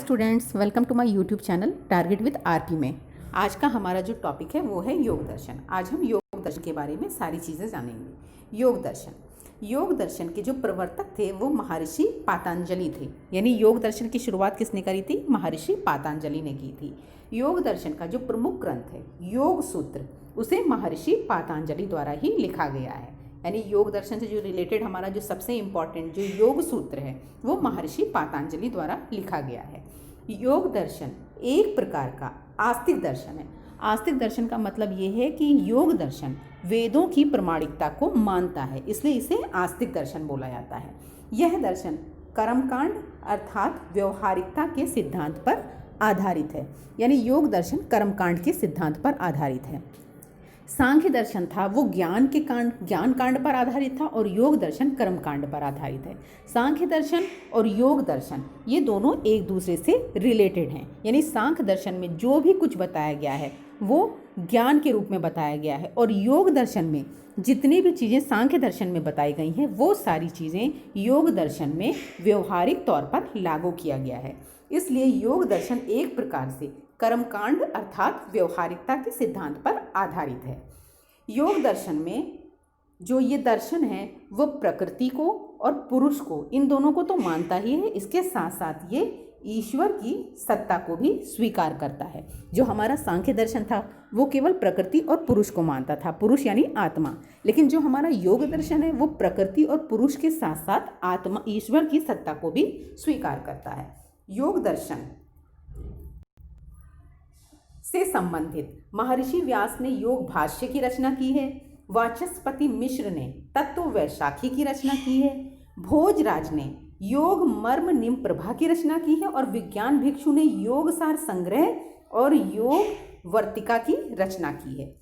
Students, welcome to my YouTube channel target with RP में। आज का हमारा जो टॉपिक है वो है योग दर्शन। आज हम योग दर्शन के बारे में सारी चीज़ें जानेंगे। योग दर्शन के जो प्रवर्तक थे वो महर्षि पातंजलि थे। यानी योग दर्शन की शुरुआत किसने करी थी? महर्षि पातंजलि ने की थी। योग दर्शन का जो प्रमुख ग्रंथ है योग सूत्र, उसे महर्षि पातंजलि द्वारा ही लिखा गया है। यानी योग दर्शन से जो रिलेटेड हमारा जो सबसे इम्पॉर्टेंट जो योग सूत्र है वो महर्षि पातंजलि द्वारा लिखा गया है। योग दर्शन एक प्रकार का आस्तिक दर्शन है। आस्तिक दर्शन का मतलब ये है कि योग दर्शन वेदों की प्रमाणिकता को मानता है, इसलिए इसे आस्तिक दर्शन बोला जाता है। यह दर्शन कर्मकांड अर्थात व्यवहारिकता के सिद्धांत पर आधारित है। यानी योग दर्शन कर्मकांड के सिद्धांत पर आधारित है। सांख्य दर्शन था वो ज्ञान कांड पर आधारित था और योग दर्शन कर्म कांड पर आधारित है। सांख्य दर्शन और योग दर्शन ये दोनों एक दूसरे से रिलेटेड हैं। यानी सांख्य दर्शन में जो भी कुछ बताया गया है वो ज्ञान के रूप में बताया गया है और योग दर्शन में जितनी भी चीज़ें सांख्य दर्शन में बताई गई हैं वो सारी चीज़ें योग दर्शन में व्यवहारिक तौर पर लागू किया गया है। इसलिए योग दर्शन एक प्रकार से कर्मकांड अर्थात व्यवहारिकता के सिद्धांत पर आधारित है। योग दर्शन में जो ये दर्शन है वो प्रकृति को और पुरुष को, इन दोनों को तो मानता ही है, इसके साथ साथ ये ईश्वर की सत्ता को भी स्वीकार करता है। जो हमारा सांख्य दर्शन था वो केवल प्रकृति और पुरुष को मानता था, पुरुष यानी आत्मा। लेकिन जो हमारा योग दर्शन है वो प्रकृति और पुरुष के साथ साथ आत्मा ईश्वर की सत्ता को भी स्वीकार करता है। योग दर्शन से संबंधित महर्षि व्यास ने योग भाष्य की रचना की है। वाचस्पति मिश्र ने तत्व वैशाखी की रचना की है। भोजराज ने योग मर्म निम प्रभा की रचना की है और विज्ञान भिक्षु ने योग सार संग्रह और योग वर्तिका की रचना की है।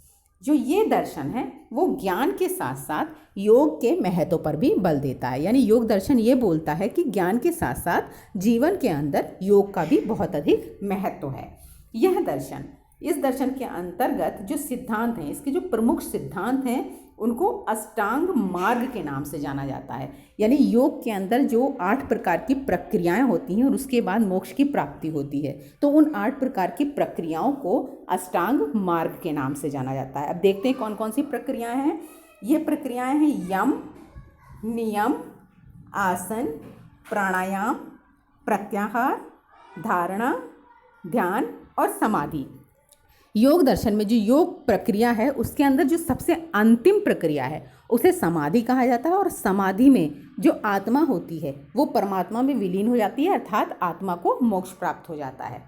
जो ये दर्शन है वो ज्ञान के साथ साथ योग के महत्व पर भी बल देता है। यानी योग दर्शन ये बोलता है कि ज्ञान के साथ साथ जीवन के अंदर योग का भी बहुत अधिक महत्व है। यह दर्शन, इस दर्शन के अंतर्गत जो सिद्धांत हैं, इसके जो प्रमुख सिद्धांत हैं उनको अष्टांग मार्ग के नाम से जाना जाता है। यानी योग के अंदर जो 8 प्रकार की प्रक्रियाएं होती हैं और उसके बाद मोक्ष की प्राप्ति होती है, तो उन 8 प्रकार की प्रक्रियाओं को अष्टांग मार्ग के नाम से जाना जाता है। अब देखते हैं कौन कौन सी प्रक्रियाएं हैं। ये प्रक्रियाएं हैं यम, नियम, आसन, प्राणायाम, प्रत्याहार, धारणा, ध्यान और समाधि। योग दर्शन में जो योग प्रक्रिया है उसके अंदर जो सबसे अंतिम प्रक्रिया है उसे समाधि कहा जाता है और समाधि में जो आत्मा होती है वो परमात्मा में विलीन हो जाती है, अर्थात आत्मा को मोक्ष प्राप्त हो जाता है।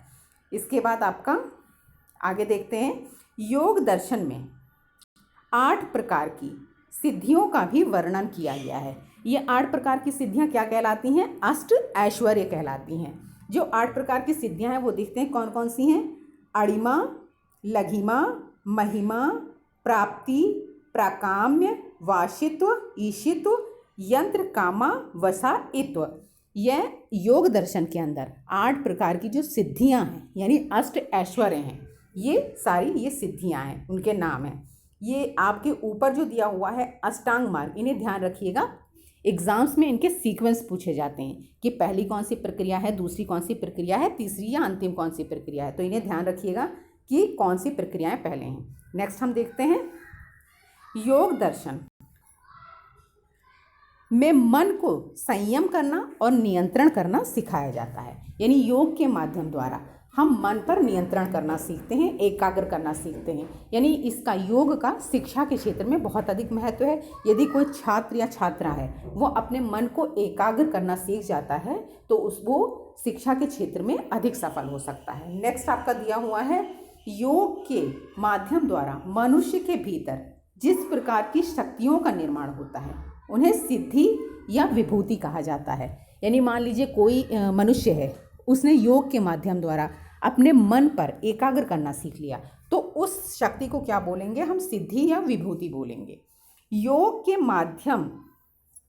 इसके बाद आपका आगे देखते हैं। योग दर्शन में 8 प्रकार की सिद्धियों का भी वर्णन किया गया है। ये 8 प्रकार की सिद्धियाँ क्या कहलाती हैं? अष्ट ऐश्वर्य कहलाती हैं। जो 8 प्रकार की सिद्धियाँ हैं वो देखते हैं कौन कौन सी हैं। अणिमा, लघिमा, महिमा, प्राप्ति, प्राकाम्य, वाशित्व, ईशित्व, यंत्र, कामा, वसाइत्व। यह योग दर्शन के अंदर 8 प्रकार की जो सिद्धियां हैं यानी अष्ट ऐश्वर्य हैं, ये सारी ये सिद्धियां हैं, उनके नाम हैं। ये आपके ऊपर जो दिया हुआ है अष्टांग मार्ग, इन्हें ध्यान रखिएगा। एग्जाम्स में इनके सीक्वेंस पूछे जाते हैं कि पहली कौन सी प्रक्रिया है, दूसरी कौन सी प्रक्रिया है, तीसरी या अंतिम कौन सी प्रक्रिया है, तो इन्हें ध्यान रखिएगा कि कौन सी प्रक्रियाएं पहले हैं। नेक्स्ट हम देखते हैं। योग दर्शन में मन को संयम करना और नियंत्रण करना सिखाया जाता है। यानी योग के माध्यम द्वारा हम मन पर नियंत्रण करना सीखते हैं, एकाग्र करना सीखते हैं। यानी इसका योग का शिक्षा के क्षेत्र में बहुत अधिक महत्व है। यदि कोई छात्र या छात्रा है वो अपने मन को एकाग्र करना सीख जाता है तो वो शिक्षा के क्षेत्र में अधिक सफल हो सकता है। नेक्स्ट आपका दिया हुआ है, योग के माध्यम द्वारा मनुष्य के भीतर जिस प्रकार की शक्तियों का निर्माण होता है उन्हें सिद्धि या विभूति कहा जाता है। यानी मान लीजिए कोई मनुष्य है, उसने योग के माध्यम द्वारा अपने मन पर एकाग्र करना सीख लिया तो उस शक्ति को क्या बोलेंगे हम? सिद्धि या विभूति बोलेंगे। योग के माध्यम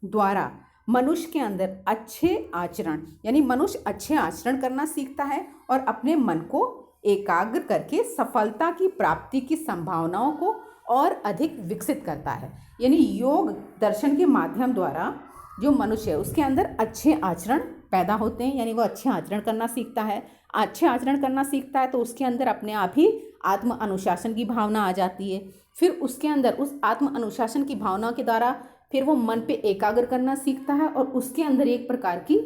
द्वारा मनुष्य के अंदर अच्छे आचरण, यानी मनुष्य अच्छे आचरण करना सीखता है और अपने मन को एकाग्र करके सफलता की प्राप्ति की संभावनाओं को और अधिक विकसित करता है। यानी योग दर्शन के माध्यम द्वारा जो मनुष्य है उसके अंदर अच्छे आचरण पैदा होते हैं, यानी वो अच्छे आचरण करना सीखता है। अच्छे आचरण करना सीखता है तो उसके अंदर अपने आप ही आत्म अनुशासन की भावना आ जाती है। फिर उसके अंदर उस आत्म अनुशासन की भावना के द्वारा फिर वो मन पे एकाग्र करना सीखता है और उसके अंदर एक प्रकार की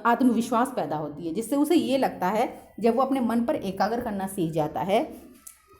आत्मविश्वास पैदा होती है, जिससे उसे ये लगता है, जब वो अपने मन पर एकाग्र करना सीख जाता है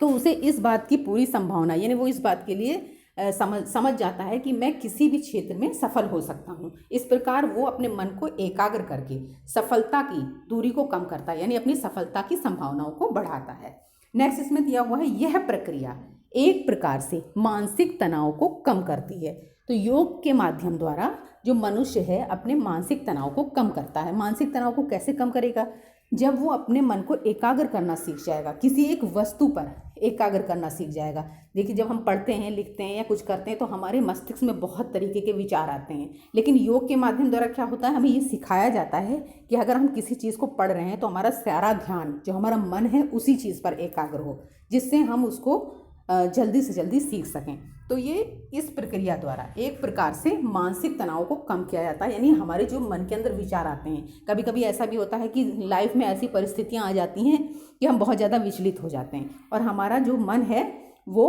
तो उसे इस बात की पूरी संभावना, यानी वो इस बात के लिए समझ जाता है कि मैं किसी भी क्षेत्र में सफल हो सकता हूँ। इस प्रकार वो अपने मन को एकाग्र करके सफलता की दूरी को कम करता है, यानी अपनी सफलता की संभावनाओं को बढ़ाता है। नेक्स्ट इसमें दिया हुआ है, यह प्रक्रिया एक प्रकार से मानसिक तनाव को कम करती है। तो योग के माध्यम द्वारा जो मनुष्य है अपने मानसिक तनाव को कम करता है। मानसिक तनाव को कैसे कम करेगा? जब वो अपने मन को एकाग्र करना सीख जाएगा, किसी एक वस्तु पर एकाग्र करना सीख जाएगा। देखिए, जब हम पढ़ते हैं, लिखते हैं या कुछ करते हैं तो हमारे मस्तिष्क में बहुत तरीके के विचार आते हैं, लेकिन योग के माध्यम द्वारा क्या होता है, हमें ये सिखाया जाता है कि अगर हम किसी चीज़ को पढ़ रहे हैं तो हमारा सारा ध्यान, जो हमारा मन है, उसी चीज़ पर एकाग्र हो, जिससे हम उसको जल्दी से जल्दी सीख सकें। तो ये इस प्रक्रिया द्वारा एक प्रकार से मानसिक तनाव को कम किया जाता है, यानी हमारे जो मन के अंदर विचार आते हैं। कभी कभी ऐसा भी होता है कि लाइफ में ऐसी परिस्थितियां आ जाती हैं कि हम बहुत ज़्यादा विचलित हो जाते हैं और हमारा जो मन है वो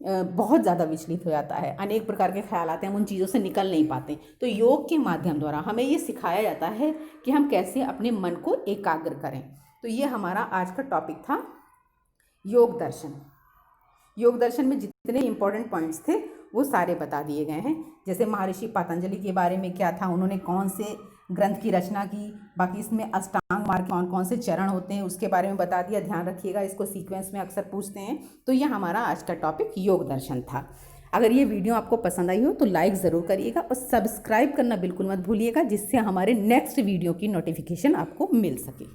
बहुत ज़्यादा विचलित हो जाता है, अनेक प्रकार के ख्याल आते हैं, हम उन चीज़ों से निकल नहीं पाते। तो योग के माध्यम द्वारा हमें ये सिखाया जाता है कि हम कैसे अपने मन को एकाग्र करें। तो ये हमारा आज का टॉपिक था, योग दर्शन। योग दर्शन में जितने इंपॉर्टेंट पॉइंट्स थे वो सारे बता दिए गए हैं। जैसे महर्षि पतंजलि के बारे में क्या था, उन्होंने कौन से ग्रंथ की रचना की, बाकी इसमें अष्टांग मार्ग कौन कौन से चरण होते हैं उसके बारे में बता दिया। ध्यान रखिएगा, इसको सीक्वेंस में अक्सर पूछते हैं। तो ये हमारा आज का टॉपिक योग दर्शन था। अगर ये वीडियो आपको पसंद आई हो तो लाइक ज़रूर करिएगा और सब्सक्राइब करना बिल्कुल मत भूलिएगा, जिससे हमारे नेक्स्ट वीडियो की नोटिफिकेशन आपको मिल सके।